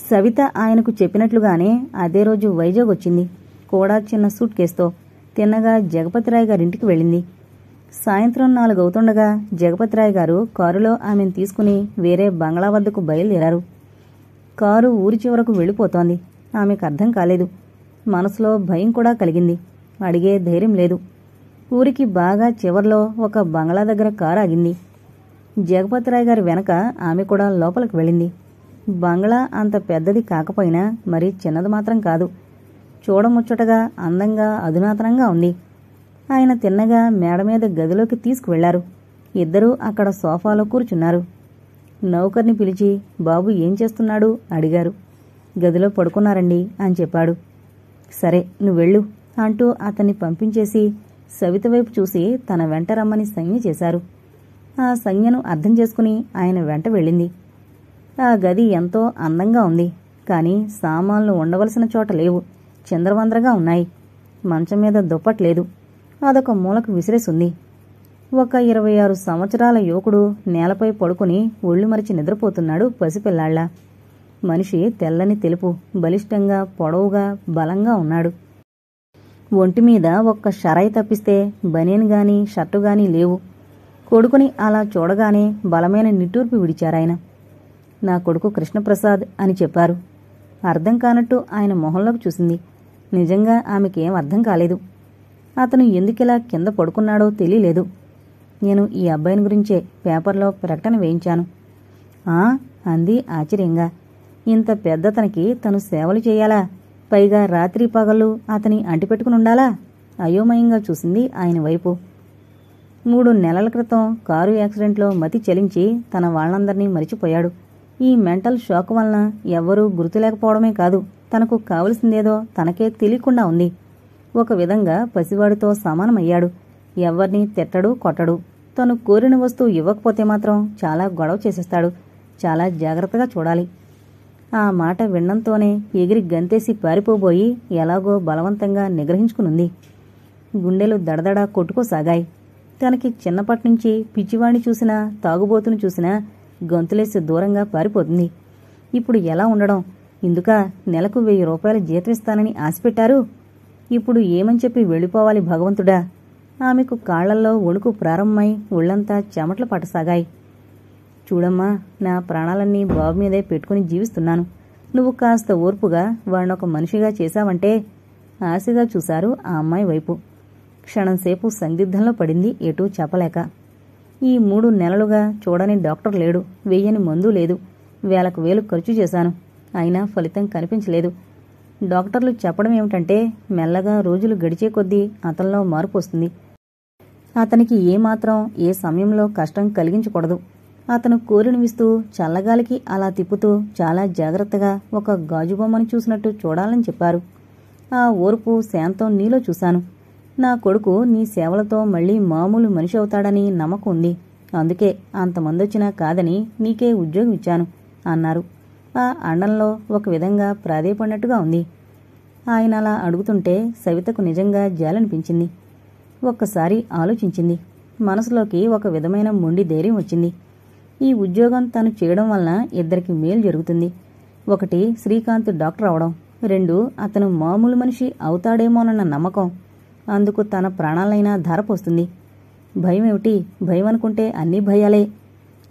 సవిత ఆయనకు చెప్పినట్లుగానే అదే రోజు వైజాగ్ వచ్చింది. కూడా చిన్న సూట్ కేసుతో తిన్నగా జగపతిరాయ్ గారింటికి వెళ్ళింది. సాయంత్రం 4 అవుతుండగా జగపతిరాయ్ గారు కారులో ఆమెను తీసుకుని వేరే బంగ్లా వద్దకు బయలుదేరారు. కారు ఊరి చివరకు వెళ్ళిపోతోంది. ఆమెకు అర్థం కాలేదు. మనసులో భయం కూడా కలిగింది. అడిగే ధైర్యం లేదు. ఊరికి బాగా చివర్లో ఒక బంగ్లా దగ్గర కారు ఆగింది. జగపతిరాయ్ గారి వెనక ఆమె కూడా లోపలికి వెళ్ళింది. బంగ్లా అంత పెద్దది కాకపోయినా మరీ చిన్నది మాత్రం కాదు. చూడముచ్చటగా అందంగా అధునాతనంగా ఉంది. ఆయన తిన్నగా మేడ మీద గదిలోకి తీసుకువెళ్లారు. ఇద్దరూ అక్కడ సోఫాలో కూర్చున్నారు. నౌకర్ని పిలిచి బాబు ఏం చేస్తున్నాడు అడిగారు. గదిలో పడుకున్నారండి అని చెప్పాడు. సరే నువ్వెళ్ళు అంటూ అతన్ని పంపించేసి సవిత వైపు చూసి తన వెంట రమ్మని సంజ్ఞ చేశారు. ఆ సంజ్ఞను అర్థం చేసుకుని ఆయన వెంట వెళ్ళింది. ఆ గది ఎంతో అందంగా ఉంది. కాని సామాన్లు ఉండవలసిన చోట లేవు. చిందరవందరగా ఉన్నాయి. మంచం మీద దుప్పట్లేదు. అదొక మూలకు విసిరేసుంది. ఒక 26 సంవత్సరాల యువకుడు నేలపై పడుకుని ఒళ్ళు మరిచి నిద్రపోతున్నాడు పసిపిల్లాళ్లా. మనిషి తెల్లని తెలుపు, బలిష్టంగా, పొడవుగా, బలంగా ఉన్నాడు. ఒంటిమీద ఒక్క షరాయి తప్పిస్తే బనీన్ గాని షర్టుగాని లేవు. కొడుకుని అలా చూడగానే బలమైన నిట్టూర్పు విడిచారాయన. నా కొడుకు కృష్ణప్రసాద్ అని చెప్పారు. అర్థం కానట్టు ఆయన మొహంలోకి చూసింది. నిజంగా ఆమెకేం అర్థం కాలేదు. అతను ఎందుకిలా కింద పడుకున్నాడో తెలియలేదు. నేను ఈ అబ్బాయిని గురించే పేపర్లో ప్రకటన వేయించాను. ఆ అంది ఆశ్చర్యంగా. ఇంత పెద్దతనికి తను సేవలు చేయాలా? పైగా రాత్రి పగళ్ళు అతని అంటిపెట్టుకునుండాలా? అయోమయంగా చూసింది ఆయన వైపు. 3 నెలల క్రితం కారు యాక్సిడెంట్లో మతి చలించి తన వాళ్లందర్నీ మరిచిపోయాడు. ఈ మెంటల్ షాక్ వలన ఎవ్వరూ గుర్తులేకపోవడమే కాదు, తనకు కావలసిందేదో తనకే తెలియకుండా ఉంది. ఒక విధంగా పసివాడితో సమానమయ్యాడు. ఎవ్వర్నీ తిట్టడు, కొట్టడు. తను కోరిన వస్తువు ఇవ్వకపోతే మాత్రం చాలా గొడవ చేసేస్తాడు. చాలా జాగ్రత్తగా చూడాలి. ఆ మాట విన్నంతోనే ఎగిరి గంతేసి పారిపోబోయి ఎలాగో బలవంతంగా నిగ్రహించుకునుంది. గుండెలు దడదడా కొట్టుకోసాగాయి. తనకి చిన్నప్పటినుంచి పిచ్చివాణ్ణి చూసినా, తాగుబోతును చూసినా గొంతులేసి దూరంగా పారిపోతుంది. ఇప్పుడు ఎలా ఉండడం? ఇందుక నెలకు 1000 రూపాయల జీతమిస్తానని ఆశపెట్టారు. ఇప్పుడు ఏమని చెప్పి వెళ్ళిపోవాలి భగవంతుడా? ఆమెకు కాళ్లల్లో వణుకు ప్రారంభమై ఒళ్లంతా చెమట్లు పట్టసాగాయి. చూడమ్మా, నా ప్రాణాలన్నీ బాబు మీదే పెట్టుకుని జీవిస్తున్నాను. నువ్వు కాస్త ఓర్పుగా వాణ్ణొక మనిషిగా చేశావంటే. ఆశగా చూశారు ఆ అమ్మాయి వైపు. క్షణంసేపు సందిగ్ధంలో పడింది, ఎటూ చెప్పలేక. ఈ 3 నెలలుగా చూడని డాక్టర్ లేడు, వెయ్యని మందు లేదు. వేలకు వేలు ఖర్చు చేశాను. అయినా ఫలితం కనిపించలేదు. డాక్టర్లు చెప్పడం ఏమిటంటే మెల్లగా రోజులు గడిచే కొద్దీ అతనిలో మార్పు వస్తుంది. అతనికి ఏమాత్రం ఏ సమయంలో కష్టం కలిగించకూడదు. అతను కోరినవిస్తూ చల్లగాలికి అలా తిప్పుతూ చాలా జాగ్రత్తగా ఒక గాజుబొమ్మని చూసినట్టు చూడాలని చెప్పారు. ఆ ఓర్పు శాంతం నీలో చూశాను. నా కొడుకు నీ సేవలతో మళ్లీ మామూలు మనిషి అవుతాడని నమ్మకం ఉంది. అందుకే అంతమందొచ్చినా కాదని నీకే ఉద్యోగం ఇచ్చాను అన్నారు. ఆ అండంలో ఒక విధంగా ప్రాధేయపడినట్టుగా ఉంది. ఆయన అలా అడుగుతుంటే సవితకు నిజంగా జాలనిపించింది. ఒక్కసారి ఆలోచించింది. మనసులోకి ఒక విధమైన మొండి ధైర్యం వచ్చింది. ఈ ఉద్యోగం తను చేయడం వలన ఇద్దరికి మేలు జరుగుతుంది. 1 శ్రీకాంత్ డాక్టర్ అవడం, 2 అతను మామూలు మనిషి అవుతాడేమోనన్న నమ్మకం. అందుకు తన ప్రాణాలైనా ధారపోస్తుంది. భయమేమిటి? భయం అనుకుంటే అన్నీ భయాలే.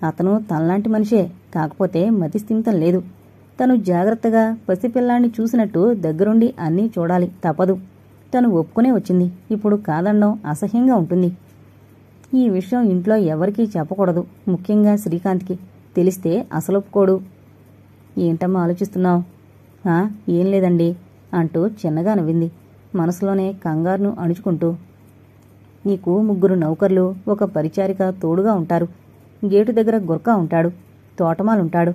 అతను తనలాంటి మనిషే, కాకపోతే మతిస్థిమితం లేదు. తను జాగ్రత్తగా పసిపిల్లాన్ని చూసినట్టు దగ్గరుండి అన్నీ చూడాలి, తప్పదు. తను ఒప్పుకునే వచ్చింది. ఇప్పుడు కాదనడం అసహ్యంగా ఉంటుంది. ఈ విషయం ఇంట్లో ఎవరికీ చెప్పకూడదు, ముఖ్యంగా శ్రీకాంత్కి. తెలిస్తే అసలు ఒప్పుకోడు. ఏంటమ్మా ఆలోచిస్తున్నావు? ఏం లేదండి అంటూ చిన్నగా నవ్వింది, మనసులోనే కంగారును అణుచుకుంటూ. నీకు 3 నౌకర్లు, ఒక పరిచారిక తోడుగా ఉంటారు. గేటు దగ్గర గుర్కా ఉంటాడు, తోటమాలుంటాడు.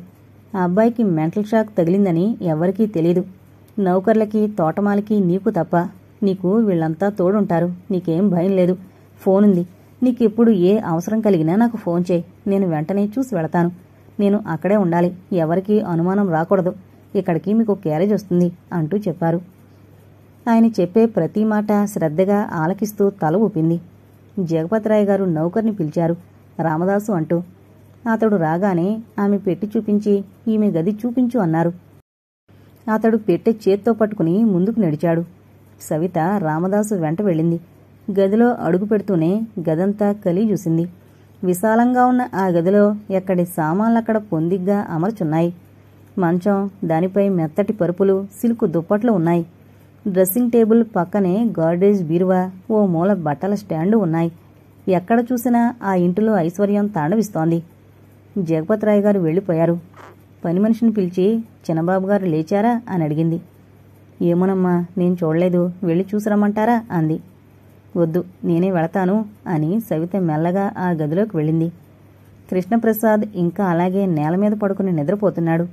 ఆ అబ్బాయికి మెంటల్ షాక్ తగిలిందని ఎవరికీ తెలీదు. నౌకర్లకి, తోటమాలకి, నీకు తప్ప. నీకు వీళ్లంతా తోడుంటారు. నీకేం భయం లేదు. ఫోనుంది. నీకెప్పుడు ఏ అవసరం కలిగినా నాకు ఫోన్ చేయి. నేను వెంటనే చూసి వెళతాను. నేను అక్కడే ఉండాలి. ఎవరికీ అనుమానం రాకూడదు. ఇక్కడికి మీకు క్యారేజ్ వస్తుంది అంటూ చెప్పారు. ఆయన చెప్పే ప్రతి మాట శ్రద్ధగా ఆలకిస్తూ తల ఊపింది. జగపతిరాయ్ గారు నౌకర్ని పిలిచారు, రామదాసు అంటూ. అతడు రాగానే ఆమె పెట్టి చూపించి ఈమె గది చూపించు అన్నారు. అతడు పెట్టె చేత్తో పట్టుకుని ముందుకు నడిచాడు. సవిత రామదాసు వెంట వెళ్ళింది. గదిలో అడుగు పెడుతూనే గదంతా కలి చూసింది. విశాలంగా ఉన్న ఆ గదిలో ఎక్కడి సామాన్లక్కడ పొందిగ్గా అమర్చున్నాయి. మంచం, దానిపై మెత్తటి పరుపులు, సిల్కు దుప్పట్లు ఉన్నాయి. డ్రెస్సింగ్ టేబుల్ పక్కనే గార్డేజ్ బీరువా, ఓ మూల బట్టల స్టాండు ఉన్నాయి. ఎక్కడ చూసినా ఆ ఇంటిలో ఐశ్వర్యం తాండవిస్తోంది. జగపతిరాయ్ గారు వెళ్ళిపోయారు. పని మనిషిని పిలిచి చిన్నబాబు గారు లేచారా అని అడిగింది. ఏమోనమ్మా, నేను చూడలేదు, వెళ్ళి చూసిరమ్మంటారా అంది. వద్దు, నేనే వెళతాను అని సవిత మెల్లగా ఆ గదిలోకి వెళ్ళింది. కృష్ణప్రసాద్ ఇంకా అలాగే నేల మీద పడుకుని నిద్రపోతున్నాడు.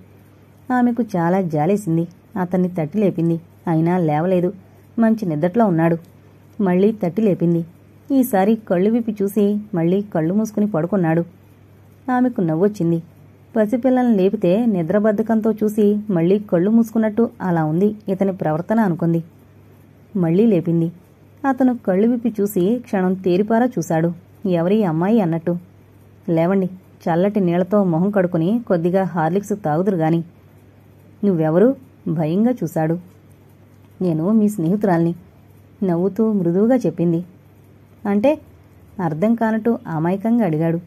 ఆమెకు చాలా జాలేసింది. అతన్ని తట్టి లేపింది. అయినా లేవలేదు. మంచి నిద్రలో ఉన్నాడు. మళ్లీ తట్టి లేపింది. ఈసారి కళ్ళు విప్పి చూసి మళ్లీ కళ్ళు మూసుకుని పడుకున్నాడు. ఆమెకు నవ్వొచ్చింది. పసిపిల్లల్ని లేపితే నిద్రబద్ధకంతో చూసి మళ్లీ కళ్ళు మూసుకున్నట్టు అలా ఉంది ఇతని ప్రవర్తన అనుకుంది. మళ్లీ లేపింది. అతను కళ్ళు విప్పి చూసి క్షణం తేరిపారా చూశాడు. ఎవరి అమ్మాయి అన్నట్టు. లేవండి, చల్లటి నీళ్లతో మొహం కడుకుని కొద్దిగా హార్లిక్స్ తాగుదురుగాని. నువ్వెవరు? భయంగా చూశాడు. నేను మీ స్నేహితురాల్ని, నవ్వుతూ మృదువుగా చెప్పింది. అంటే? అర్థం కానట్టు అమాయకంగా అడిగాడు.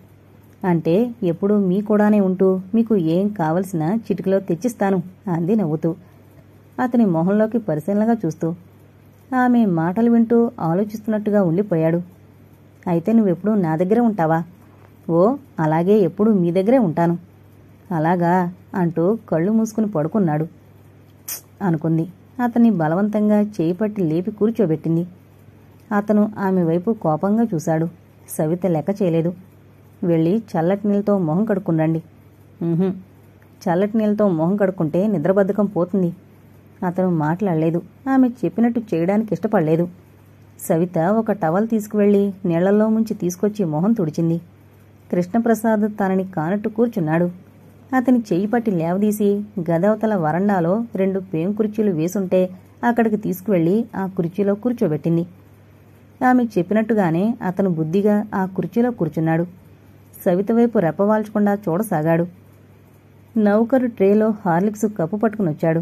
అంటే ఎప్పుడూ మీ కూడానే ఉంటూ మీకు ఏం కావలసినా చిటికలో తెచ్చిస్తాను అంది నవ్వుతూ, అతని మొహంలోకి పరిశీలనగా చూస్తూ. ఆమె మాటలు వింటూ ఆలోచిస్తున్నట్టుగా ఉండిపోయాడు. అయితే నువ్వెప్పుడూ నా దగ్గరే ఉంటావా? ఓ, అలాగే ఎప్పుడూ మీ దగ్గరే ఉంటాను. అలాగా అంటూ కళ్ళు మూసుకుని పడుకున్నాడు. అనుకుంది. అతన్ని బలవంతంగా చేయి పట్టి లేపి కూర్చోబెట్టింది. అతను ఆమె వైపు కోపంగా చూశాడు. సవిత లెక్క చేయలేదు. వెళ్ళి చల్లటి నీళ్ళతో మొహం కడుక్కునండి. చల్లటి నీళ్ళతో మొహం కడుక్కుంటే నిద్రబద్ధకం పోతుంది. అతను మాట్లాడలేదు. ఆమె చెప్పినట్టు చేయడానికి ఇష్టపడలేదు. సవిత ఒక టవల్ తీసుకువెళ్లి నీళ్లలో ముంచి తీసుకొచ్చి మొహం తుడిచింది. కృష్ణప్రసాద్ తనని కానట్టు కూర్చున్నాడు. అతని చెయ్యి పట్టి లేవదీసి గదవతల వరండాలో 2 పేం కుర్చీలు వేసుంటే అక్కడికి తీసుకువెళ్లి ఆ కుర్చీలో కూర్చోబెట్టింది. ఆమె చెప్పినట్టుగానే అతను బుద్ధిగా ఆ కుర్చీలో కూర్చున్నాడు. సవిత వైపు రెప్పవాల్చకుండా చూడసాగాడు. నౌకరు ట్రేలో హార్లిక్స్ కప్పు పట్టుకునొచ్చాడు.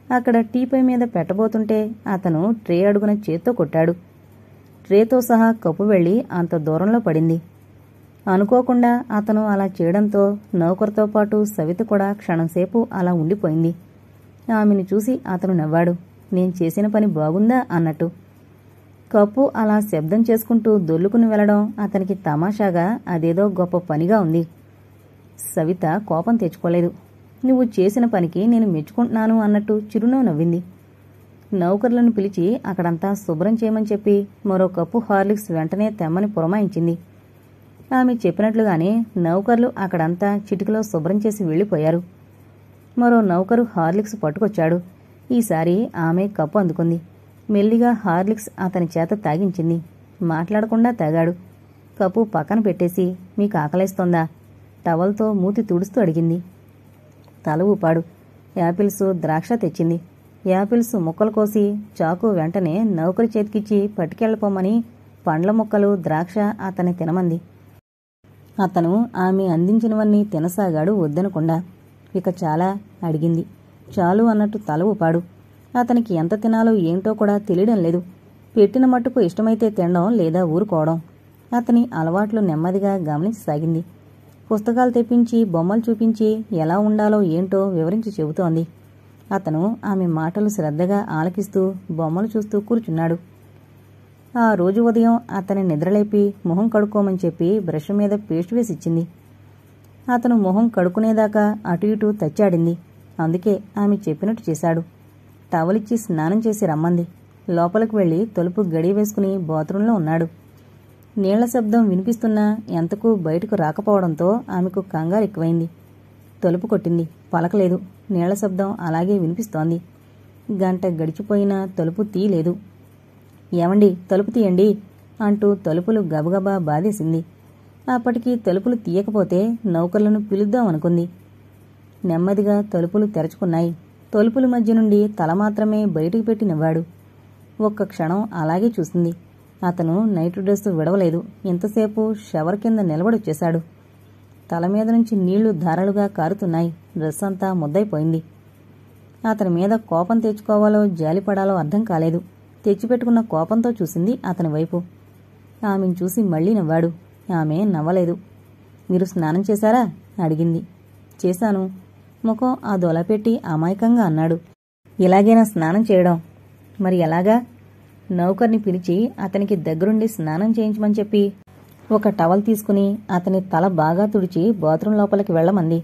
అక్కడ టీపై మీద పెట్టబోతుంటే అతను ట్రే అడుగున చేత్తో కొట్టాడు. ట్రేతో సహా కప్పు వెళ్లి అంత దూరంలో పడింది. అనుకోకుండా అతను అలా చేయడంతో నౌకరుతో పాటు సవిత కూడా క్షణంసేపు అలా ఉండిపోయింది. ఆమెను చూసి అతను నవ్వాడు. నేను చేసిన పని బాగుందా అన్నట్టు. కప్పు అలా శబ్దం చేసుకుంటూ దొల్లుకుని వెళ్లడం అతనికి తమాషాగా అదేదో గొప్ప పనిగా ఉంది. సవిత కోపం తెచ్చుకోలేదు. నువ్వు చేసిన పనికి నేను మెచ్చుకుంటున్నాను అన్నట్టు చిరునవ్వు నవ్వింది. నౌకర్లను పిలిచి అక్కడంతా శుభ్రం చేయమని చెప్పి మరో కప్పు హార్లిక్స్ వెంటనే తెమ్మని పురమాయించింది. ఆమె చెప్పినట్లుగానే నౌకర్లు అక్కడంతా చిటికలో శుభ్రం చేసి వెళ్లిపోయారు. మరో నౌకరు హార్లిక్స్ పట్టుకొచ్చాడు. ఈసారి ఆమె కప్పు అందుకుంది. మెల్లిగా హార్లిక్స్ అతని చేత తాగించింది. మాట్లాడకుండా తాగాడు. కప్పు పక్కన పెట్టేసి మీకు ఆకలేస్తోందా? టవల్తో మూతి తుడుస్తూ అడిగింది. తల ఊపాడు. యాపిల్స్, ద్రాక్ష తెచ్చింది. యాపిల్స్ ముక్కలు కోసి చాకు వెంటనే నౌకరి చేతికిచ్చి పట్టుకెళ్ళపోమని పండ్ల ముక్కలు, ద్రాక్ష అతన్ని తినమంది. అతను ఆమె అందించినవన్నీ తినసాగాడు వద్దనకుండా. ఇక చాలా అడిగింది. చాలు అన్నట్టు తల ఊపాడు. అతనికి ఎంత తినాలో ఏంటో కూడా తెలియడం లేదు. పెట్టిన మట్టుకు ఇష్టమైతే తినడం లేదా ఊరుకోవడం. అతని అలవాట్లు నెమ్మదిగా గమనించసాగింది. పుస్తకాలు తెప్పించి బొమ్మలు చూపించి ఎలా ఉండాలో ఏంటో వివరించి చెబుతోంది. అతను ఆమె మాటలు శ్రద్ధగా ఆలకిస్తూ బొమ్మలు చూస్తూ కూర్చున్నాడు. ఆ రోజు ఉదయం అతని నిద్రలేపి మొహం కడుక్కోమని చెప్పి బ్రష్ మీద పేస్ట్ వేసిచ్చింది. అతను మొహం కడుక్కునేదాకా అటు ఇటు తచ్చాడింది. అందుకే ఆమె చెప్పినట్టు చేశాడు. టవలిచ్చి స్నానం చేసి రమ్మంది. లోపలికి వెళ్లి తలుపు గడి వేసుకుని బాత్రూంలో ఉన్నాడు. నీళ్ల శబ్దం వినిపిస్తున్నా ఎంతకు బయటకు రాకపోవడంతో ఆమెకు కంగారు ఎక్కువైంది. తలుపు కొట్టింది. పలకలేదు. నీళ్ల శబ్దం అలాగే వినిపిస్తోంది. గంట గడిచిపోయినా తలుపు తీయలేదు. ఏమండి, తలుపు తీయండి అంటూ తలుపులు గబగబా బాధేసింది. అప్పటికి తలుపులు తీయకపోతే నౌకర్లను పిలుద్దామనుకుంది. నెమ్మదిగా తలుపులు తెరుచుకున్నాయి. తలుపుల మధ్య నుండి తల మాత్రమే బయటికి పెట్టి నవ్వాడు. ఒక్క క్షణం అలాగే చూసింది. అతను నైట్ డ్రెస్సు విడవలేదు. ఇంతసేపు షవర్ కింద నిలబడొచ్చేశాడు. తల మీద నుంచి నీళ్లు ధారలుగా కారుతున్నాయి. డ్రెస్ అంతా ముద్దైపోయింది. అతని మీద కోపం తెచ్చుకోవాలో జాలిపడాలో అర్థం కాలేదు. తెచ్చిపెట్టుకున్న కోపంతో చూసింది అతని వైపు. ఆమెను చూసి మళ్లీ నవ్వాడు. ఆమె నవ్వలేదు. మీరు స్నానం చేశారా? అడిగింది. చేశాను. ముఖం ఆ దొలపెట్టి అమాయకంగా అన్నాడు. ఇలాగేనా స్నానం చేయడం? మరి ఎలాగా? నౌకర్ని పిలిచి అతనికి దగ్గరుండి స్నానం చేయించమని చెప్పి ఒక టవల్ తీసుకుని అతని తల బాగా తుడిచి బాత్రూం లోపలికి వెళ్లమంది.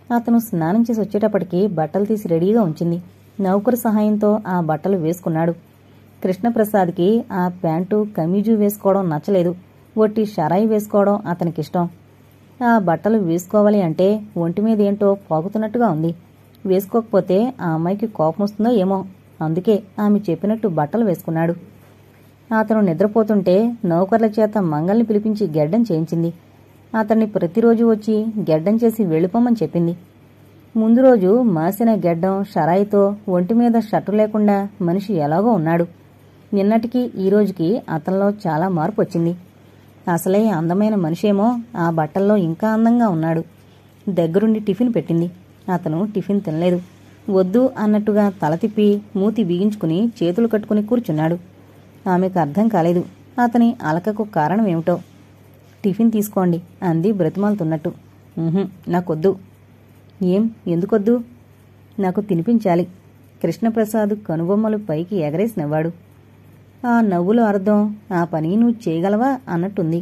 అతను స్నానం చేసి వచ్చేటప్పటికి బట్టలు తీసి రెడీగా ఉంచింది. నౌకరు సహాయంతో ఆ బట్టలు వేసుకున్నాడు. కృష్ణప్రసాద్కి ఆ ప్యాంటు కమీజు వేసుకోవడం నచ్చలేదు. ఒట్టి షరాయి వేసుకోవడం అతనికిష్టం. ఆ బట్టలు వేసుకోవాలి అంటే ఒంటిమీదేంటో పాకుతున్నట్టుగా ఉంది. వేసుకోకపోతే ఆ అమ్మాయికి కోపం వస్తుందో ఏమో. అందుకే ఆమె చెప్పినట్టు బట్టలు వేసుకున్నాడు. అతను నిద్రపోతుంటే నౌకర్ల చేత మంగల్ని పిలిపించి గెడ్డం చేయించింది. అతన్ని ప్రతిరోజు వచ్చి గెడ్డం చేసి వెళ్ళిపోమని చెప్పింది. ముందు రోజు మాసిన గెడ్డం షరాయితో ఒంటిమీద షర్టు లేకుండా మనిషి ఎలాగో ఉన్నాడు. నిన్నటికి ఈ రోజుకి అతనిలో చాలా మార్పు వచ్చింది. అసలే అందమైన మనిషేమో ఆ బట్టల్లో ఇంకా అందంగా ఉన్నాడు. దగ్గరుండి టిఫిన్ పెట్టింది. అతను టిఫిన్ తినలేదు. వద్దు అన్నట్టుగా తల తిప్పి మూతి బిగించుకుని చేతులు కట్టుకుని కూర్చున్నాడు. ఆమెకు అర్థం కాలేదు అతని అలకకు కారణమేమిటో. టిఫిన్ తీసుకోండి అంది బ్రతిమాలుతున్నట్టు. నాకొద్దు. ఏం, ఎందుకొద్దు? నాకు తినిపించాలి. కృష్ణప్రసాద్ కనుబొమ్మలు పైకి ఎగరేసి నవ్వాడు. ఆ నవ్వులో అర్థం ఆ పని నువ్వు చేయగలవా అన్నట్టుంది.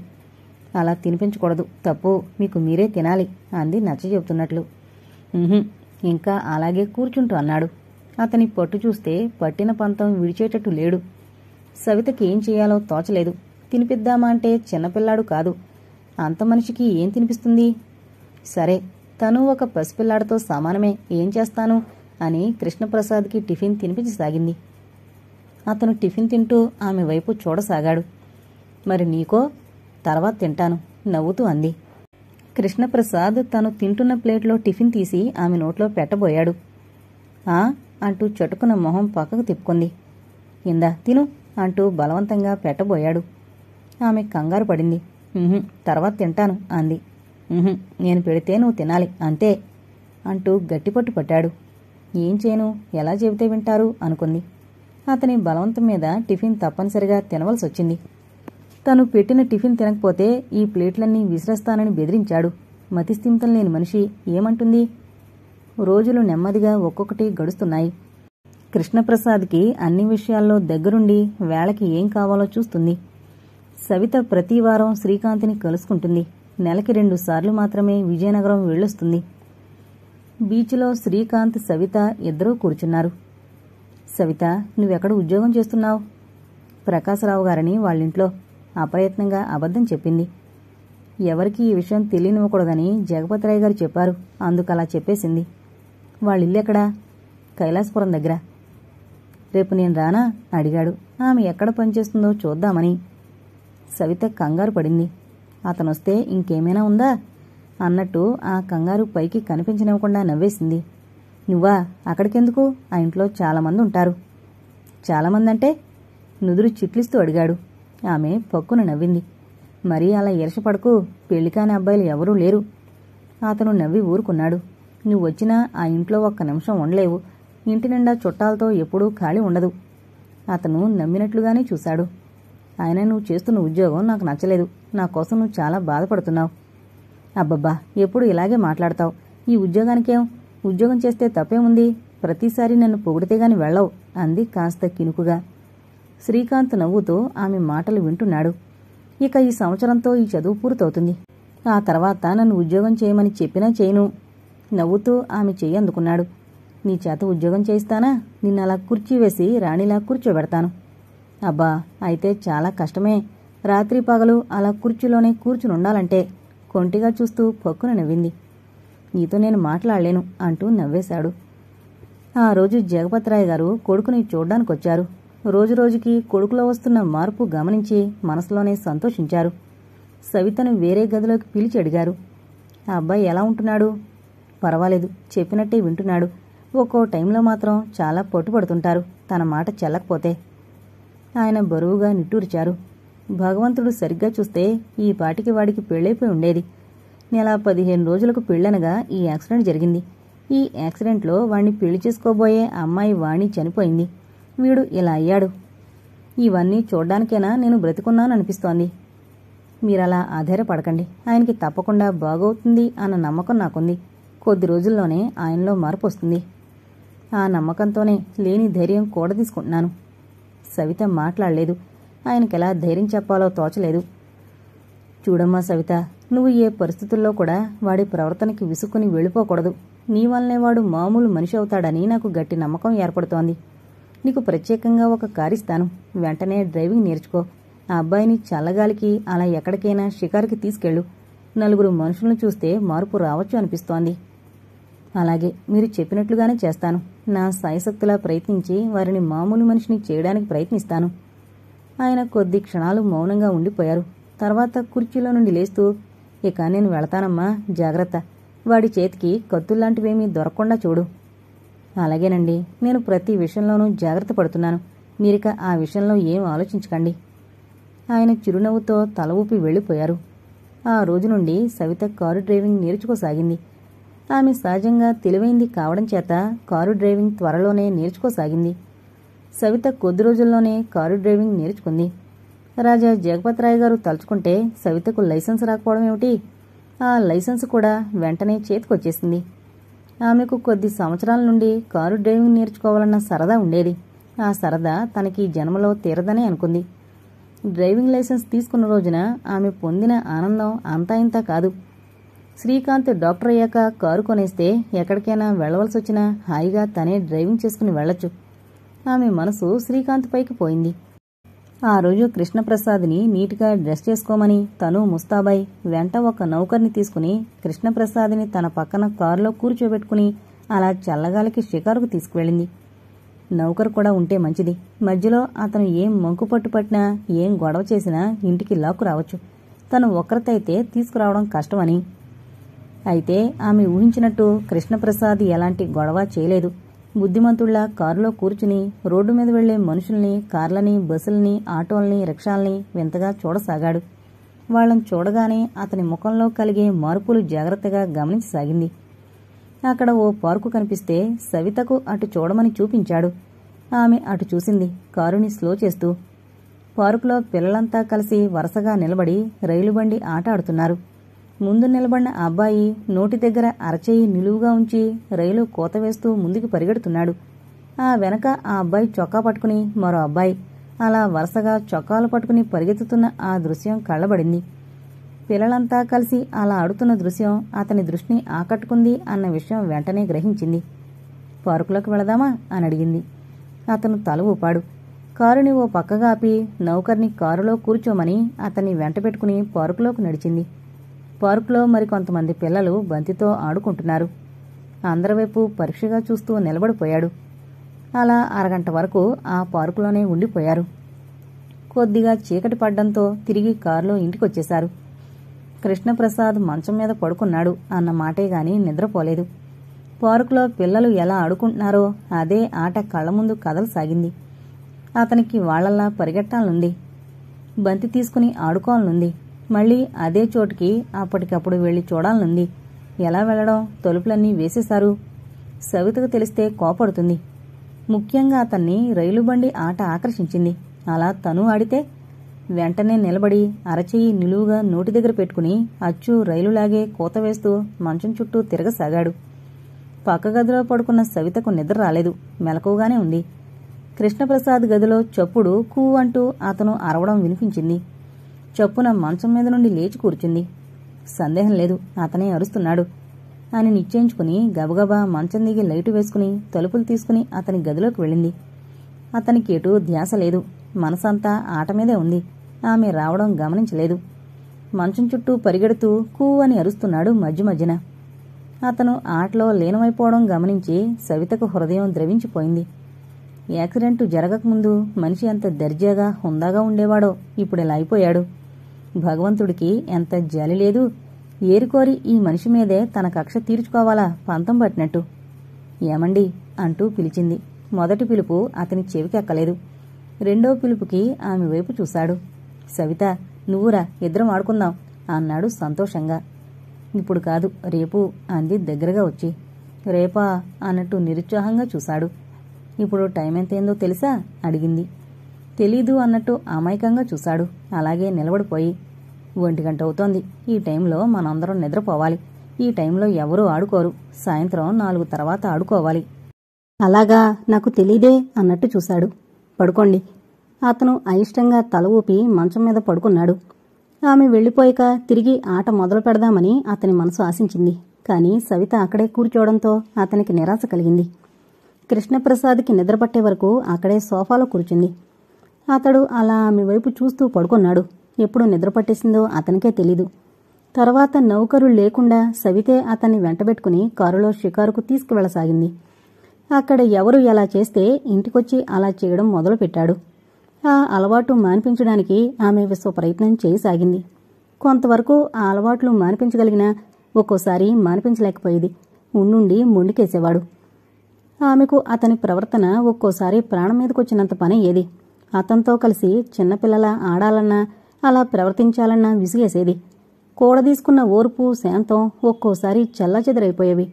అలా తినిపించకూడదు, తప్పు, మీకు మీరే తినాలి అంది నచ్చచెబుతున్నట్లు. ఇంకా అలాగే కూర్చుంటూ అన్నాడు. అతని పట్టు చూస్తే పట్టిన పంతం విడిచేటట్టు లేడు. సవితకి ఏం చేయాలో తోచలేదు. తినిపిద్దామా అంటే చిన్నపిల్లాడు కాదు. అంత మనిషికి ఏం తినిపిస్తుంది? సరే, తను ఒక పసిపిల్లాడితో సమానమే, ఏం చేస్తాను అని కృష్ణప్రసాద్కి టిఫిన్ తినిపించసాగింది. అతను టిఫిన్ తింటూ ఆమె వైపు చూడసాగాడు. మరి నీకో? తర్వాత తింటాను నవ్వుతూ అంది. కృష్ణప్రసాద్ తను తింటున్న ప్లేట్లో టిఫిన్ తీసి ఆమె నోట్లో పెట్టబోయాడు. ఆ అంటూ చటుకున మొహం పక్కకు తిప్పుకుంది. ఇందా తిను అంటూ బలవంతంగా పెట్టబోయాడు. ఆమె కంగారు పడింది. తర్వాత తింటాను అంది. నేను పెడితే నువ్వు తినాలి అంతే అంటూ గట్టిపట్టు పట్టాడు. ఏం చేయను, ఎలా చెబితే వింటారు అనుకుంది. అతని బలవంతం మీద టిఫిన్ తప్పనిసరిగా తినవలసొచ్చింది. తను పెట్టిన టిఫిన్ తినకపోతే ఈ ప్లేట్లన్నీ విసిరేస్తానని బెదిరించాడు. మతిస్థిమితం లేని మనిషి ఏమంటుంది? రోజులు నెమ్మదిగా ఒక్కొక్కటి గడుస్తున్నాయి. కృష్ణప్రసాద్కి అన్ని విషయాల్లో దగ్గరుండి వేళకి ఏం కావాలో చూస్తుంది. సవిత ప్రతి వారం శ్రీకాంత్ని కలుసుకుంటుంది. నెలకి 2 సార్లు మాత్రమే విజయనగరం వెళ్ళొస్తుంది. బీచ్లో శ్రీకాంత్, సవిత ఇద్దరూ కూర్చున్నారు. సవిత, నువ్వెక్కడ ఉద్యోగం చేస్తున్నావు? ప్రకాశరావు గారని వాళ్ళింట్లో అప్రయత్నంగా అబద్ధం చెప్పింది. ఎవరికీ ఈ విషయం తెలియనివ్వకూడదని జగపతిరాయ్ గారు చెప్పారు. అందుకలా చెప్పేసింది. వాళ్ళిల్లెక్కడా? కైలాసపురం దగ్గర. రేపు నేను రానా అడిగాడు. ఆమె ఎక్కడ పనిచేస్తుందో చూద్దామని. సవిత కంగారు పడింది. అతనొస్తే ఇంకేమైనా ఉందా అన్నట్టు ఆ కంగారు పైకి కనిపించనివ్వకుండా నవ్వేసింది. నువ్వా? అక్కడికెందుకు? ఆ ఇంట్లో చాలామంది ఉంటారు. చాలామందంటే? నుదురు చిట్లిస్తూ అడిగాడు. ఆమె పక్కున నవ్వింది. మరీ అలా ఈర్షపడకు, పెళ్లికాని అబ్బాయిలు ఎవరూ లేరు. అతను నవ్వి ఊరుకున్నాడు. నువ్వొచ్చినా ఆ ఇంట్లో ఒక్క నిమిషం ఉండలేవు. ఇంటి నిండా చుట్టాలతో ఎప్పుడూ ఖాళీ ఉండదు. అతను నమ్మినట్లుగానే చూశాడు. ఆయన నువ్వు చేస్తున్న ఉద్యోగం నాకు నచ్చలేదు. నా కోసం నువ్వు చాలా బాధపడుతున్నావు. అబ్బబ్బా, ఎప్పుడు ఇలాగే మాట్లాడతావు. ఈ ఉద్యోగానికేం? ఉద్యోగం చేస్తే తప్పేముంది? ప్రతిసారి నన్ను పొగిడితేగాని వెళ్ళవు అంది కాస్త కినుకుగా. శ్రీకాంత్ నవ్వుతూ ఆమె మాటలు వింటున్నాడు. ఇక ఈ సంవత్సరంతో ఈ చదువు పూర్తవుతుంది. ఆ తర్వాత నన్ను ఉద్యోగం చేయమని చెప్పినా చేయను. నవ్వుతూ ఆమె చెయ్యి అందుకున్నాడు. నీ చేత ఉద్యోగం చేయిస్తానా? నిన్నలా కుర్చీ వేసి రాణిలా కూర్చోబెడతాను. అబ్బా, అయితే చాలా కష్టమే. రాత్రి పగలు అలా కుర్చీలోనే కూర్చునుండాలంటే. కొంటిగా చూస్తూ పక్కున నవ్వింది. నీతో నేను మాట్లాడలేను అంటూ నవ్వేశాడు. ఆ రోజు జగపతిరాయ్ గారు కొడుకుని చూడ్డానికొచ్చారు. రోజురోజుకి కొడుకులో వస్తున్న మార్పు గమనించి మనసులోనే సంతోషించారు. సవితను వేరే గదిలోకి పిలిచి అడిగారు. ఆ అబ్బాయి ఎలా ఉంటున్నాడు? పర్వాలేదు, చెప్పినట్టే వింటున్నాడు. ఒక్కో టైంలో మాత్రం చాలా పట్టుపడుతుంటారు తన మాట చెల్లకపోతే. ఆయన బరువుగా నిట్టూర్చారు. భగవంతుడు సరిగ్గా చూస్తే ఈ పాటికి వాడికి పెళ్ళైపోయి ఉండేది. నెల 15 రోజులకు పెళ్ళనగా ఈ యాక్సిడెంట్ జరిగింది. ఈ యాక్సిడెంట్లో వాణ్ణి పెళ్లి చేసుకోబోయే అమ్మాయి వాణి చనిపోయింది. వీడు ఇలా అయ్యాడు. ఇవన్నీ చూడ్డానికైనా నేను బ్రతికున్నాననిపిస్తోంది. మీరలా ఆధారపడకండి. ఆయనకి తప్పకుండా బాగవుతుంది అన్న నమ్మకం నాకుంది. కొద్ది రోజుల్లోనే ఆయనలో మార్పు వస్తుంది. ఆ నమ్మకంతోనే లేని ధైర్యం కూడా తీసుకుంటున్నాను. సవిత మాట్లాడలేదు. ఆయనకెలా ధైర్యం చెప్పాలో తోచలేదు. చూడమ్మా సవిత, నువ్వు ఏ పరిస్థితుల్లో కూడా వాడి ప్రవర్తనకి విసుక్కుని వెళ్ళిపోకూడదు. నీ వల్లనే వాడు మామూలు మనిషి అవుతాడని నాకు గట్టి నమ్మకం ఏర్పడుతోంది. నీకు ప్రత్యేకంగా ఒక కారిస్తాను. వెంటనే డ్రైవింగ్ నేర్చుకో. ఆ అబ్బాయిని చల్లగాలికి అలా ఎక్కడికైనా షికారుకి తీసుకెళ్ళు. నలుగురు మనుషులను చూస్తే మార్పు రావచ్చు అనిపిస్తోంది. అలాగే, మీరు చెప్పినట్లుగానే చేస్తాను. నా సాయశక్తులా ప్రయత్నించి వారిని మామూలు మనిషిని చేయడానికి ప్రయత్నిస్తాను. ఆయన కొద్ది క్షణాలు మౌనంగా ఉండిపోయారు. తర్వాత కుర్చీలో నుండి లేస్తూ, ఇక నేను వెళతానమ్మా, జాగ్రత్త. వాడి చేతికి కత్తుల్లాంటివేమీ దొరకకుండా చూడు. అలాగేనండి, నేను ప్రతి విషయంలోనూ జాగ్రత్త పడుతున్నాను. మీరిక ఆ విషయంలో ఏం ఆలోచించకండి. ఆయన చిరునవ్వుతో తల ఊపి వెళ్ళిపోయారు. ఆ రోజు నుండి సవిత కారు డ్రైవింగ్ నేర్చుకోసాగింది. ఆమె సహజంగా తెలివైంది కావడం చేత కారు డ్రైవింగ్ త్వరలోనే నేర్చుకోసాగింది. సవిత కొద్ది రోజుల్లోనే కారు డ్రైవింగ్ నేర్చుకుంది. రాజా జగపతిరాయ్ గారు తలుచుకుంటే సవితకు లైసెన్స్ రాకపోవడం ఏమిటి? ఆ లైసెన్స్ కూడా వెంటనే చేతికొచ్చేసింది. ఆమెకు కొద్ది సంవత్సరాల నుండి కారు డ్రైవింగ్ నేర్చుకోవాలన్న సరదా ఉండేది. ఆ సరదా తనకి జన్మలో తీరదనే అనుకుంది. డ్రైవింగ్ లైసెన్స్ తీసుకున్న రోజున ఆమె పొందిన ఆనందం అంతా ఇంతా కాదు. శ్రీకాంత్ డాక్టర్ అయ్యాక కారు కొనేస్తే ఎక్కడికైనా వెళ్లవలసొచ్చినా హాయిగా తనే డ్రైవింగ్ చేసుకుని వెళ్లొచ్చు. ఆమె మనసు శ్రీకాంత్ పైకి పోయింది. ఆ రోజు కృష్ణప్రసాద్ని నీట్గా డ్రెస్ చేసుకోమని తను ముస్తాబాయ్ వెంట ఒక నౌకర్ని తీసుకుని కృష్ణప్రసాద్ని తన పక్కన కారులో కూర్చోబెట్టుకుని అలా చల్లగాలికి షికారుకు తీసుకువెళ్ళింది. నౌకరు కూడా ఉంటే మంచిది. మధ్యలో అతను ఏం మంకు పట్టు పట్టినా, ఏం గొడవ చేసినా ఇంటికి లాక్కు రావచ్చు. తను ఒక్కరితైతే తీసుకురావడం కష్టమని. అయితే ఆమె ఊహించినట్టు కృష్ణప్రసాద్ ఎలాంటి గొడవ చేయలేదు. బుద్ధిమంతుళ్లా కారులో కూర్చుని రోడ్డు మీద వెళ్లే మనుషుల్ని, కార్లని, బస్సుల్ని, ఆటోల్ని, రిక్షాల్ని వింతగా చూడసాగాడు. వాళ్లను చూడగానే అతని ముఖంలో కలిగే మార్పులు జాగ్రత్తగా గమనించసాగింది. అక్కడ ఓ పార్కు కనిపిస్తే సవితకు అటు చూడమని చూపించాడు. ఆమె అటు చూసింది, కారుని స్లో చేస్తూ. పార్కులో పిల్లలంతా కలిసి వరుసగా నిలబడి రైలుబండి ఆట ఆడుతున్నారు. ముందు నిలబడిన అబ్బాయి నోటి దగ్గర అరచేయి నిలువుగా ఉంచి రైలు కోత వేస్తూ ముందుకు పరిగెడుతున్నాడు. ఆ వెనక ఆ అబ్బాయి చొక్కా పట్టుకుని మరో అబ్బాయి అలా వరుసగా చొక్కాలు పట్టుకుని పరిగెత్తుతున్న ఆ దృశ్యం కళ్లబడింది. పిల్లలంతా కలిసి అలా ఆడుతున్న దృశ్యం అతని దృష్టిని ఆకట్టుకుంది అన్న విషయం వెంటనే గ్రహించింది. పార్కులోకి వెళదామా అని అడిగింది. అతను తల ఊపాడు. కారుని ఓ పక్కగా ఆపి నౌకర్ని కారులో కూర్చోమని అతన్ని వెంట పెట్టుకుని పార్కులోకి నడిచింది. పార్కులో మరికొంతమంది పిల్లలు బంతితో ఆడుకుంటున్నారు. అందరివైపు పరీక్షగా చూస్తూ నిలబడిపోయాడు. అలా అరగంట వరకు ఆ పార్కులోనే ఉండిపోయారు. కొద్దిగా చీకటి పడ్డంతో తిరిగి కారులో ఇంటికొచ్చేశారు. కృష్ణప్రసాద్ మంచం మీద పడుకున్నాడు అన్న మాటే గాని నిద్రపోలేదు. పార్కులో పిల్లలు ఎలా ఆడుకుంటున్నారో అదే ఆట కళ్ల ముందు కదలసాగింది. అతనికి వాళ్లల్లా పరిగెట్టాలనుంది. బంతి తీసుకుని ఆడుకోవాలనుంది. మళ్లీ అదే చోటుకి అప్పటికప్పుడు వెళ్లి చూడాలనుంది. ఎలా వెళ్లడం? తలుపులన్నీ వేసేశారు. సవితకు తెలిస్తే కోపడుతుంది. ముఖ్యంగా అతన్ని రైలుబండి ఆట ఆకర్షించింది. అలా తను ఆడితే? వెంటనే నిలబడి అరచేయి నిలువుగా నోటి దగ్గర పెట్టుకుని అచ్చు రైలులాగే కూత వేస్తూ మంచం చుట్టూ తిరగసాగాడు. పక్క గదిలో పడుకున్న సవితకు నిద్ర రాలేదు. మెలకువగానే ఉంది. కృష్ణప్రసాద్ గదిలో చప్పుడు కూ అంటూ అతను అరవడం వినిపించింది. చప్పున మంచం మీద నుండి లేచి కూర్చుంది. సందేహం లేదు, అతనే అరుస్తున్నాడు అని నిశ్చయించుకుని గబగబా మంచం దిగి లైటు వేసుకుని తలుపులు తీసుకుని అతని గదిలోకి వెళ్ళింది. అతనికి ఎటూ ధ్యాస లేదు. మనసంతా ఆట మీదే ఉంది. ఆమె రావడం గమనించలేదు. మంచం చుట్టూ పరిగెడుతూ కూ అని అరుస్తున్నాడు మధ్య మధ్యన. అతను ఆటలో లీనమైపోవడం గమనించి సవితకు హృదయం ద్రవించిపోయింది. యాక్సిడెంటు జరగకముందు మనిషి ఎంత దర్జాగా హుందాగా ఉండేవాడో ఇప్పుడిలా అయిపోయాడు. భగవంతుడికి ఎంత జాలి లేదు. ఏరుకోరి ఈ మనిషి మీదే తన కక్ష తీర్చుకోవాలా పంతం పట్టినట్టు. ఏమండి అంటూ పిలిచింది. మొదటి పిలుపు అతని చెవికెక్కలేదు. రెండో పిలుపుకి ఆమె వైపు చూశాడు. సవిత, నువ్వురా, ఇద్దరం ఆడుకుందాం అన్నాడు సంతోషంగా. ఇప్పుడు కాదు, రేపు అంది దగ్గరగా వచ్చి. రేపా అన్నట్టు నిరుత్సాహంగా చూశాడు. ఇప్పుడు టైం ఎంతైందో తెలుసా అడిగింది. తెలీదు అన్నట్టు అమాయకంగా చూశాడు. అలాగే నిలబడిపోయి 1 గంట అవుతోంది. ఈ టైంలో మనందరం నిద్రపోవాలి. ఈ టైంలో ఎవరూ ఆడుకోరు. సాయంత్రం 4 తర్వాత ఆడుకోవాలి. అలాగా, నాకు తెలీదే అన్నట్టు చూశాడు. పడుకోండి. అతను అయిష్టంగా తల ఊపి మంచం మీద పడుకున్నాడు. ఆమె వెళ్లిపోయాక తిరిగి ఆట మొదలు పెడదామని అతని మనసు ఆశించింది. కాని సవిత అక్కడే కూర్చోవడంతో అతనికి నిరాశ కలిగింది. కృష్ణప్రసాద్కి నిద్రపట్టే వరకు అక్కడే సోఫాలో కూర్చుంది. అతడు అలా ఆమె వైపు చూస్తూ పడుకున్నాడు. ఎప్పుడు నిద్రపట్టేసిందో అతనికే తెలీదు. తర్వాత నౌకరు లేకుండా సవితే అతన్ని వెంటబెట్టుకుని కారులో షికారుకు తీసుకువెళ్లసాగింది. అక్కడ ఎవరు ఎలా చేస్తే ఇంటికొచ్చి అలా చేయడం మొదలుపెట్టాడు. ఆ అలవాటు మాన్పించడానికి ఆమె విశ్వ ప్రయత్నం చేయసాగింది. కొంతవరకు ఆ అలవాట్లు మాన్పించగలిగినా ఒక్కోసారి మాన్పించలేకపోయేది. ఉండుండి మొండికేసేవాడు. ఆమెకు అతని ప్రవర్తన ఒక్కోసారి ప్రాణం మీదకొచ్చినంత పని ఏది. అతనితో కలిసి చిన్నపిల్లల ఆడాలన్నా అలా ప్రవర్తించాలన్నా విసిగేసేది. కూడదీసుకున్న ఓర్పు శాంతం ఒక్కోసారి చెల్లాచెదురైపోయేవి.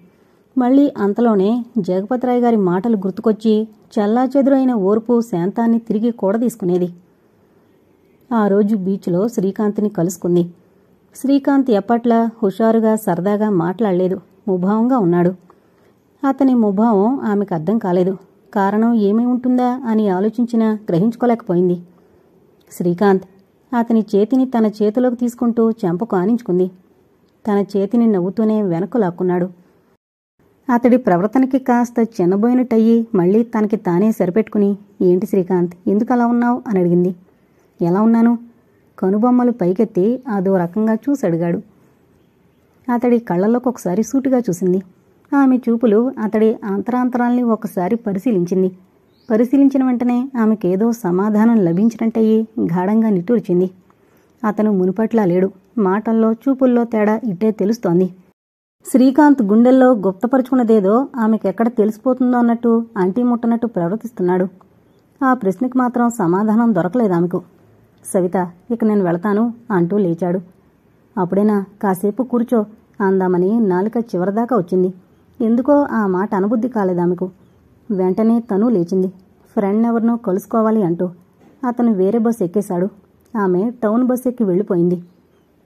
మళ్లీ అంతలోనే జగపతిరాయ్ గారి మాటలు గుర్తుకొచ్చి చెల్లాచెదురైన ఓర్పు శాంతాన్ని తిరిగి కూడదీసుకునేది. ఆ రోజు బీచ్లో శ్రీకాంత్ని కలుసుకుంది. శ్రీకాంత్ ఎప్పట్లా హుషారుగా సరదాగా మాట్లాడలేదు. ముభావంగా ఉన్నాడు. అతని ముభావం ఆమెకు అర్థం కాలేదు. కారణం ఏమై ఉంటుందా అని ఆలోచించినా గ్రహించుకోలేకపోయింది. శ్రీకాంత్ అతని చేతిని తన చేతిలోకి తీసుకుంటూ చెంపకు ఆనించుకుంది. తన చేతిని నవ్వుతూనే వెనక్కు లాక్కున్నాడు. అతడి ప్రవర్తనకి కాస్త చిన్నబోయినట్టయి మళ్లీ తనకి తానే సరిపెట్టుకుని, ఏంటి శ్రీకాంత్, ఎందుకలా ఉన్నావు అని అడిగింది. ఎలా ఉన్నాను? కనుబొమ్మలు పైకెత్తి అదో రకంగా చూసడిగాడు. అతడి కళ్లలోకి ఒకసారి సూటిగా చూసింది. ఆమె చూపులు అతడి అంతరాంతరాల్ని ఒకసారి పరిశీలించింది. పరిశీలించిన వెంటనే ఆమెకేదో సమాధానం లభించినట్టయి గాఢంగా నిట్టూర్చింది. అతను మునుపట్లా లేడు. మాటల్లో చూపుల్లో తేడా ఇట్టే తెలుస్తోంది. శ్రీకాంత్ గుండెల్లో గుప్తపరుచుకున్నదేదో ఆమెకెక్కడ తెలిసిపోతుందో అన్నట్టు అంటీ ముట్టనట్టు ప్రవర్తిస్తున్నాడు. ఆ ప్రశ్నకి మాత్రం సమాధానం దొరకలేదామెకు. సవిత, ఇక నేను వెళతాను అంటూ లేచాడు. అప్పుడేనా, కాసేపు కూర్చో అందామని నాలుక చివరిదాకా వచ్చింది. ఎందుకో ఆ మాట అనబుద్ధి కాలేదామెకు. వెంటనే తను లేచింది. ఫ్రెండ్ ఎవరినో కలుసుకోవాలి అంటూ. అతను వేరే బస్సు ఎక్కేశాడు. ఆమె టౌన్ బస్ ఎక్కి వెళ్లిపోయింది.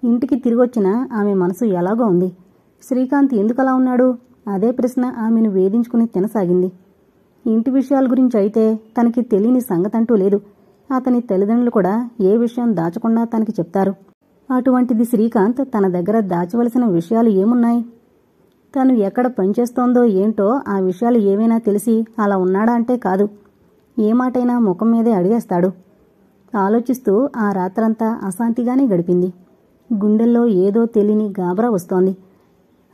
ఇంటికి తిరిగొచ్చిన ఆమె మనసు ఎలాగో ఉంది. శ్రీకాంత్ ఎందుకలా ఉన్నాడు? అదే ప్రశ్న ఆమెను వేధించుకుని తినసాగింది. ఇంటి విషయాల గురించి అయితే తనకి తెలియని సంగతంటూ లేదు. అతని తల్లిదండ్రులు కూడా ఏ విషయం దాచకుండా తనకి చెప్తారు. అటువంటిది శ్రీకాంత్ తన దగ్గర దాచవలసిన విషయాలు ఏమున్నాయి? తను ఎక్కడ పనిచేస్తోందో ఏంటో ఆ విషయాలు ఏవైనా తెలిసి అలా ఉన్నాడా అంటే కాదు. ఏ మాటైనా ముఖం మీదే అడిగేస్తాడు. ఆలోచిస్తూ ఆ రాత్రంతా అశాంతిగానే గడిపింది. గుండెల్లో ఏదో తెలియని గాబరా వస్తోంది.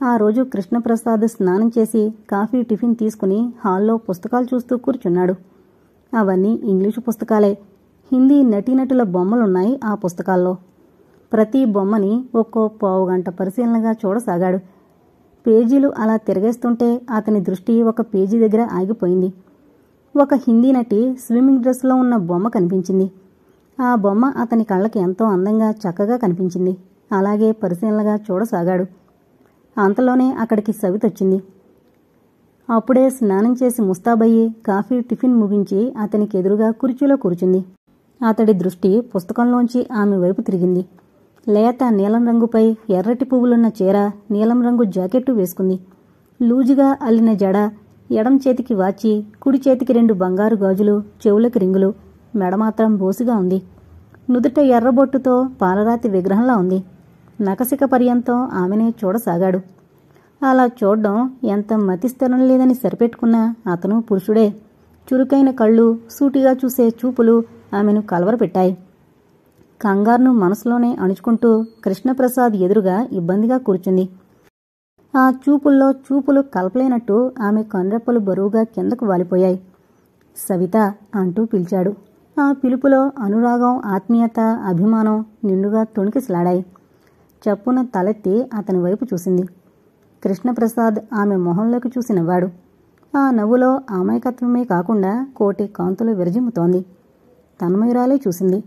ఆ రోజు కృష్ణప్రసాద్ స్నానం చేసి కాఫీ టిఫిన్ తీసుకుని హాల్లో పుస్తకాలు చూస్తూ కూర్చున్నాడు. అవన్నీ ఇంగ్లీషు పుస్తకాలే. హిందీ నటీనటుల బొమ్మలున్నాయి ఆ పుస్తకాల్లో. ప్రతి బొమ్మని ఒక్కో పావుగంట పరిశీలనగా చూడసాగాడు. పేజీలు అలా తిరగేస్తుంటే అతని దృష్టి ఒక పేజీ దగ్గర ఆగిపోయింది. ఒక హిందీ నటి స్విమ్మింగ్ డ్రెస్లో ఉన్న బొమ్మ కనిపించింది. ఆ బొమ్మ అతని కళ్ళకి ఎంతో అందంగా చక్కగా కనిపించింది. అలాగే పరిశీలనగా చూడసాగాడు. అంతలోనే అక్కడికి సవితొచ్చింది. అప్పుడే స్నానం చేసి ముస్తాబయ్యి కాఫీ టిఫిన్ ముగించి అతనికి ఎదురుగా కుర్చీలో కూర్చుంది. అతడి దృష్టి పుస్తకంలోంచి ఆమె వైపు తిరిగింది. లేత నీలం రంగుపై ఎర్రటి పువ్వులున్న చీర, నీలం రంగు జాకెట్టు వేసుకుంది. లూజుగా అల్లిన జడ, ఎడం చేతికి వాచి, కుడి చేతికి 2 బంగారు గాజులు, చెవులకి రింగులు, మెడ మాత్రం బోసిగా ఉంది. నుదుట ఎర్రబొట్టుతో పాలరాతి విగ్రహంలా ఉంది. నకసిక పర్యంతం ఆమెనే చూడసాగాడు. అలా చూడ్డం ఎంత మతిస్థిరం లేదని సరిపెట్టుకున్నా అతను పురుషుడే. చురుకైన కళ్ళు, సూటిగా చూసే చూపులు ఆమెను కలవరపెట్టాయి. కంగారును మనసులోనే అణుచుకుంటూ కృష్ణప్రసాద్ ఎదురుగా ఇబ్బందిగా కూర్చుంది. ఆ చూపుల్లో చూపులు కలపలేనట్టు ఆమె కనురెప్పలు బరువుగా కిందకు వాలిపోయాయి. సవిత అంటూ పిలిచాడు. ఆ పిలుపులో అనురాగం, ఆత్మీయత, అభిమానం నిండుగా తొణికిసలాడాయి. చప్పున తలెత్తి అతని వైపు చూసింది. కృష్ణప్రసాద్ ఆమె మొహంలోకి చూసి నవ్వాడు. ఆ నవ్వులో అమాయకత్వమే కాకుండా కోటి కాంతులు విరజిమ్ముతోంది. తన్మయురాలే చూసింది.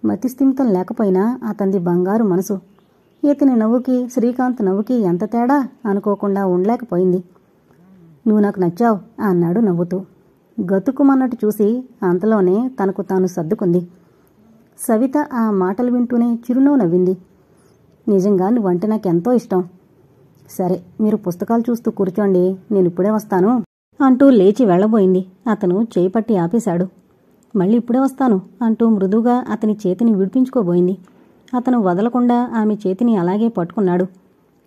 మతిస్థిమితం లేకపోయినా అతనిది బంగారు మనసు. ఇతని నవ్వుకి శ్రీకాంత్ నవ్వుకి ఎంత తేడా అనుకోకుండా ఉండలేకపోయింది. నువ్వు నాకు నచ్చావు అన్నాడు నవ్వుతూ. గతుక్కుమన్నట్టు చూసి అంతలోనే తనకు తాను సర్దుకుంది. సవిత ఆ మాటలు వింటూనే చిరునవ్వు నవ్వింది. నిజంగా నువ్వంటే నాకెంతో ఇష్టం. సరే, మీరు పుస్తకాలు చూస్తూ కూర్చోండి, నేనిప్పుడే వస్తాను అంటూ లేచి వెళ్లబోయింది. అతను చేయిపట్టి ఆపేశాడు. మళ్ళీ ఇప్పుడే వస్తాను అంటూ మృదువుగా అతని చేతిని విడిపించుకోబోయింది. అతను వదలకుండా ఆమె చేతిని అలాగే పట్టుకున్నాడు.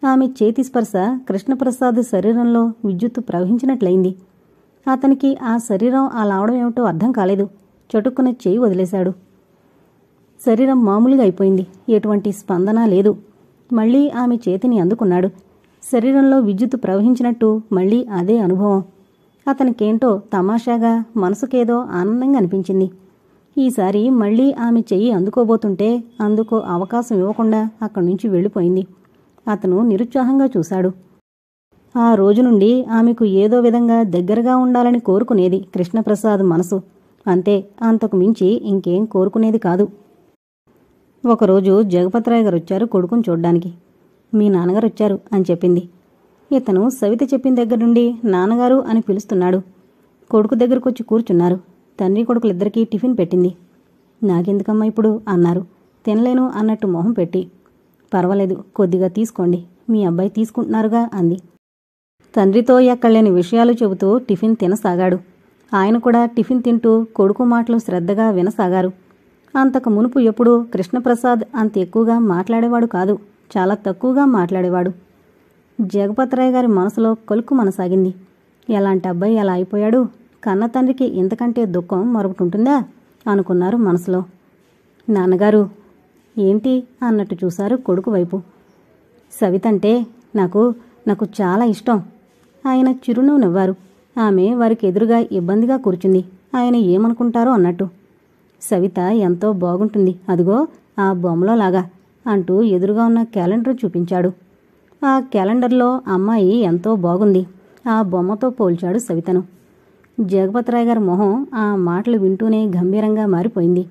ఆమె చేతి స్పర్శ కృష్ణప్రసాద్ శరీరంలో విద్యుత్తు ప్రవహించినట్లయింది. అతనికి ఆ శరీరం అలా అవడం ఏమిటో అర్థం కాలేదు. చటుక్కున చేయి వదిలేశాడు. శరీరం మామూలుగా అయిపోయింది. ఎటువంటి స్పందన లేదు. మళ్లీ ఆమె చేతిని అందుకున్నాడు. శరీరంలో విద్యుత్తు ప్రవహించినట్టు మళ్లీ అదే అనుభవం. అతనికేంటో తమాషాగా, మనసుకేదో ఆనందంగా అనిపించింది. ఈసారి మళ్లీ ఆమె చెయ్యి అందుకోబోతుంటే అందుకో అవకాశం ఇవ్వకుండా అక్కడి నుంచి వెళ్ళిపోయింది. అతను నిరుత్సాహంగా చూశాడు. ఆ రోజు నుండి ఆమెకు ఏదో విధంగా దగ్గరగా ఉండాలని కోరుకునేది కృష్ణప్రసాద్ మనసు. అంతే, అంతకు మించి ఇంకేం కోరుకునేది కాదు. ఒకరోజు జగపతిరాయ్ గారొచ్చారు కొడుకుని చూడ్డానికి. మీ నాన్నగారొచ్చారు అని చెప్పింది. ఇతను సవిత చెప్పిన దగ్గర నుండి నాన్నగారు అని పిలుస్తున్నాడు. కొడుకు దగ్గరకొచ్చి కూర్చున్నారు. తండ్రి కొడుకులిద్దరికీ టిఫిన్ పెట్టింది. నాకెందుకమ్మా ఇప్పుడు అన్నారు. తినలేను అన్నట్టు మొహం పెట్టి. పర్వాలేదు, కొద్దిగా తీసుకోండి, మీ అబ్బాయి తీసుకుంటున్నారుగా అంది. తండ్రితో ఎక్కడలేని విషయాలు చెబుతూ టిఫిన్ తినసాగాడు. ఆయన కూడా టిఫిన్ తింటూ కొడుకు మాటలు శ్రద్ధగా వినసాగారు. అంతకు మునుపు ఎప్పుడూ కృష్ణప్రసాద్ అంత ఎక్కువగా మాట్లాడేవాడు కాదు. చాలా తక్కువగా మాట్లాడేవాడు. జగపతిరాయ్ గారి మనసులో కొలుక్కు మనసాగింది. ఎలాంటి అబ్బాయి ఎలా అయిపోయాడు? కన్న తండ్రికి ఇంతకంటే దుఃఖం మరొకటుంటుందా అనుకున్నారు మనసులో. నాన్నగారు ఏంటి అన్నట్టు చూశారు కొడుకు వైపు. సవితంటే నాకు చాలా ఇష్టం. ఆయన చిరునవ్వు నవ్వారు. ఆమె వారికి ఎదురుగా ఇబ్బందిగా కూర్చుంది. ఆయన ఏమనుకుంటారో అన్నట్టు. సవిత ఎంతో బాగుంటుంది, అదిగో ఆ బొమ్మలోలాగా అంటూ ఎదురుగా ఉన్న క్యాలెండర్ చూపించాడు. ఆ క్యాలెండర్లో అమ్మాయి ఎంతో బాగుంది. ఆ బొమ్మతో పోల్చాడు సవితను. జగపతిరాయ్ గారి మొహం ఆ మాటలు వింటూనే గంభీరంగా మారిపోయింది.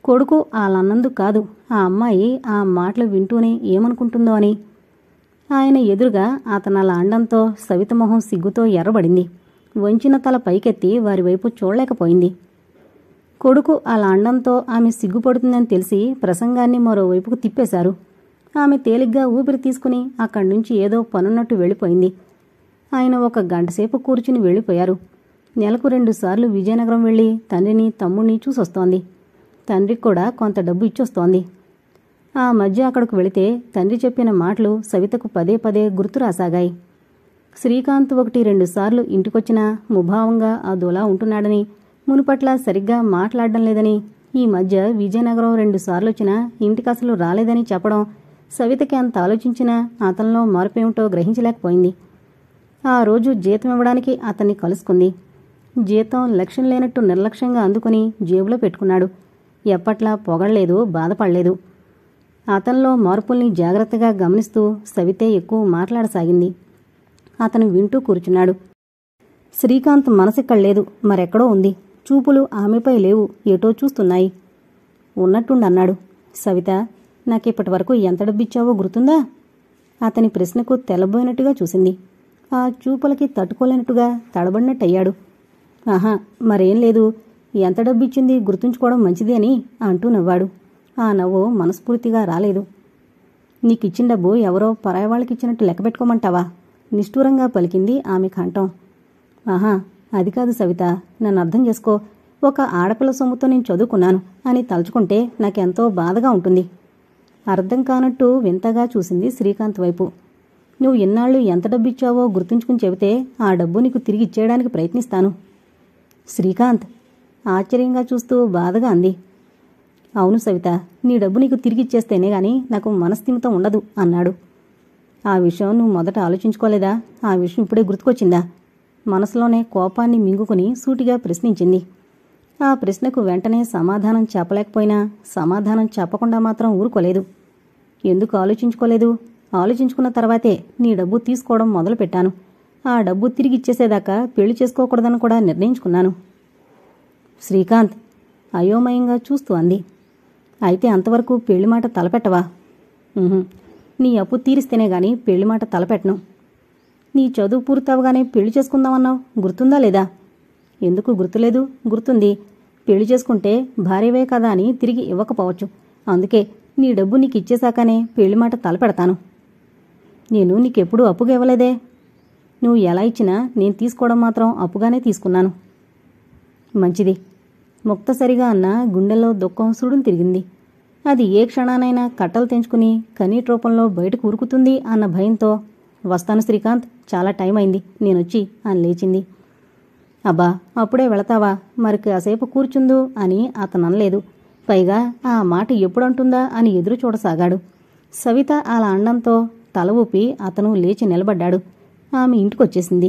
కొడుకు అలాన్నందుకు కాదు, ఆ అమ్మాయి ఆ మాటలు వింటూనే ఏమనుకుంటుందో అని. ఆయన ఎదురుగా అతను అలా అండంతో సవిత మొహం సిగ్గుతో ఎర్రబడింది. వంచిన తల పైకెత్తి వారి వైపు చూడలేకపోయింది. కొడుకు అలా అండంతో ఆమె సిగ్గుపడుతుందని తెలిసి ప్రసంగాన్ని మరోవైపుకు తిప్పేశారు. ఆమె తేలిగ్గా ఊపిరి తీసుకుని అక్కడి నుంచి ఏదో పనున్నట్టు వెళ్ళిపోయింది. ఆయన ఒక గంటసేపు కూర్చుని వెళ్ళిపోయారు. నెలకు 2 సార్లు విజయనగరం వెళ్ళి తండ్రిని తమ్ముణ్ణి చూసొస్తోంది. తండ్రికి కూడా కొంత డబ్బు ఇచ్చొస్తోంది. ఆ మధ్య అక్కడికి వెళితే తండ్రి చెప్పిన మాటలు సవితకు పదే పదే గుర్తు రాసాగాయి. శ్రీకాంత్ 1-2 సార్లు ఇంటికొచ్చినా ముభావంగా అదోలా ఉంటున్నాడని, మునుపట్ల సరిగ్గా మాట్లాడడం లేదని, ఈ మధ్య విజయనగరం 2 సార్లొచ్చినా ఇంటికసలు రాలేదని చెప్పడం సవితకి అంత ఆలోచించినా అతనిలో మార్పేమిటో గ్రహించలేకపోయింది. ఆ రోజు జీతం ఇవ్వడానికి అతన్ని కలుసుకుంది. జీతం లక్ష్యం లేనట్టు నిర్లక్ష్యంగా అందుకుని జేబులో పెట్టుకున్నాడు. ఎప్పట్లా పొగడలేదు, బాధపడలేదు. అతనిలో మార్పుల్ని జాగ్రత్తగా గమనిస్తూ సవితే ఎక్కువ మాట్లాడసాగింది. అతను వింటూ కూర్చున్నాడు. శ్రీకాంత్ మనసిక్కడలేదు, మరెక్కడో ఉంది. చూపులు ఆమెపై లేవు, ఏటో చూస్తున్నాయి. ఉన్నట్టుండన్నాడు. సవిత, నాకిప్పటి వరకు ఎంత డబ్బిచ్చావో గుర్తుందా? అతని ప్రశ్నకు తెల్లబోయినట్టుగా చూసింది. ఆ చూపులకి తట్టుకోలేనట్టుగా తడబడినట్టయ్యాడు. ఆహా, మరేం లేదు, ఎంత డబ్బిచ్చింది గుర్తుంచుకోవడం మంచిది అని అంటూ నవ్వాడు. ఆ నవ్వు మనస్ఫూర్తిగా రాలేదు. నీకిచ్చిన డబ్బు ఎవరో పరాయి వాళ్ళకిచ్చినట్టు లెక్క పెట్టుకోమంటావా? నిష్ఠూరంగా పలికింది ఆమె కంఠం. ఆహా, అది కాదు సవిత, నన్ను అర్థం చేసుకో. ఒక ఆడపిల్ల సొమ్ముతో నేను చదువుకున్నాను అని తలుచుకుంటే నాకెంతో బాధగా ఉంటుంది. అర్థం కానట్టు వింతగా చూసింది శ్రీకాంత్ వైపు. నువ్వు ఇన్నాళ్ళు ఎంత డబ్బిచ్చావో గుర్తుంచుకుని చెబితే ఆ డబ్బు నీకు తిరిగి ఇచ్చేయడానికి ప్రయత్నిస్తాను. శ్రీకాంత్ ఆశ్చర్యంగా చూస్తూ బాధగా అంది. అవును సవిత, నీ డబ్బు నీకు తిరిగిచ్చేస్తేనే గాని నాకు మనస్థిమితం ఉండదు అన్నాడు. ఆ విషయం నువ్వు మొదట ఆలోచించుకోలేదా? ఆ విషయం ఇప్పుడే గుర్తుకొచ్చిందా? మనసులోనే కోపాన్ని మింగుకుని సూటిగా ప్రశ్నించింది. ఆ ప్రశ్నకు వెంటనే సమాధానం చెప్పలేకపోయినా సమాధానం చెప్పకుండా మాత్రం ఊరుకోలేదు. ఎందుకు ఆలోచించుకోలేదు? ఆలోచించుకున్న తర్వాతే నీ డబ్బు తీసుకోవడం మొదలుపెట్టాను. ఆ డబ్బు తిరిగిచ్చేసేదాకా పెళ్లి చేసుకోకూడదని కూడా నిర్ణయించుకున్నాను. శ్రీకాంత్ అయోమయంగా చూస్తూ అంది. అయితే అంతవరకు పెళ్లి మాట తలపెట్టవా? నీ అప్పు తీరిస్తేనే గాని పెళ్లి మాట తలపెట్టను. నీ చదువు పూర్తవగానే పెళ్లి చేసుకుందామన్నావు, గుర్తుందా లేదా? ఎందుకు గుర్తులేదు? గుర్తుంది. పెళ్లి చేసుకుంటే భార్యవే కదా అని తిరిగి ఇవ్వకపోవచ్చు. అందుకే నీ డబ్బు నీకు ఇచ్చేశాకనే పెళ్లి మాట తలపెడతాను. నేను నీకెప్పుడూ అప్పుగా ఇవ్వలేదే. నువ్వు ఎలా ఇచ్చినా నేను తీసుకోవడం మాత్రం అప్పుగానే తీసుకున్నాను. మంచిది. ముక్తసరిగా అన్న గుండెల్లో దుఃఖం సుడులు తిరిగింది. అది ఏ క్షణానైనా కట్టలు తెంచుకుని కన్నీటి రూపంలో బయటకు ఉరుకుతుంది అన్న భయంతో, వస్తాను శ్రీకాంత్, చాలా టైం అయింది, నేనొచ్చి అని లేచింది. అబ్బా, అప్పుడే వెళతావా? మరి కాసేపు కూర్చుందు అని అతననలేదు. పైగా ఆ మాట ఎప్పుడంటుందా అని ఎదురు చూడసాగాడు. సవిత అలా అండంతో తల ఊపి అతను లేచి నిలబడ్డాడు. ఆమె ఇంటికొచ్చేసింది.